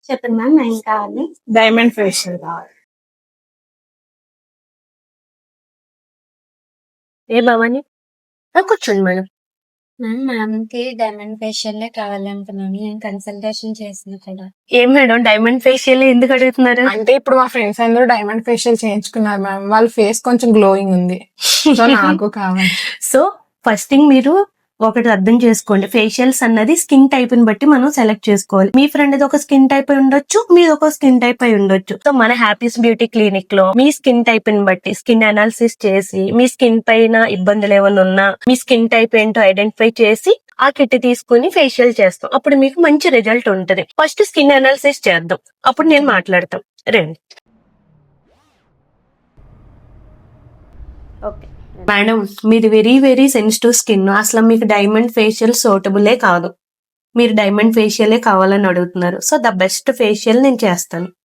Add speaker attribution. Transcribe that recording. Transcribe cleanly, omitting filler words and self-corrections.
Speaker 1: చెప్పండి మ్యామ్, ఏం కావాలి?
Speaker 2: డైమండ్ ఫేషియల్ కావాలి.
Speaker 3: ఏ భవాని కూర్చోండి మేడం.
Speaker 1: మ్యామ్కి డైమండ్ ఫేషియల్ కావాలనుకున్నాను. నేను కన్సల్టేషన్ చేసిన కదా.
Speaker 3: ఏం మేడం డైమండ్ ఫేషియల్ ఎందుకు అడుగుతున్నారు?
Speaker 2: అంటే ఇప్పుడు మా ఫ్రెండ్స్ అందరూ డైమండ్ ఫేషియల్ చేయించుకున్నారు మ్యామ్. వాళ్ళ ఫేస్ కొంచెం గ్లోయింగ్ ఉంది, సో నాకు కావాలి.
Speaker 3: సో ఫస్ట్ థింగ్ మీరు ఒకటి అర్థం చేసుకోండి, ఫేషియల్స్ అన్నది స్కిన్ టైప్ ని బట్టి మనం సెలెక్ట్ చేసుకోవాలి. మీ ఫ్రెండ్ ఒక స్కిన్ టైప్ అయి ఉండొచ్చు, మీది ఒక స్కిన్ టైప్ అయి ఉండొచ్చు. సో మన హ్యాపీస్ బ్యూటీ క్లినిక్ లో మీ స్కిన్ టైప్ ని బట్టి స్కిన్ అనాలిసిస్ చేసి మీ స్కిన్ పైన ఇబ్బందులు ఏమైనా ఉన్నా మీ స్కిన్ టైప్ ఏంటో ఐడెంటిఫై చేసి ఆ కిట్ తీసుకుని ఫేషియల్ చేస్తాం. అప్పుడు మీకు మంచి రిజల్ట్ ఉంటుంది. ఫస్ట్ స్కిన్ అనాలిసిస్ చేద్దాం, అప్పుడు నేను మాట్లాడతాం. రండి. ఓకే మేడం, మీది వెరీ వెరీ సెన్సిటివ్ స్కిన్. అసలు మీకు డైమండ్ ఫేషియల్ సూటబులే కాదు. మీరు డైమండ్ ఫేషియలే కావాలని అడుగుతున్నారు. సో ద బెస్ట్ ఫేషియల్ నేను చేస్తాను.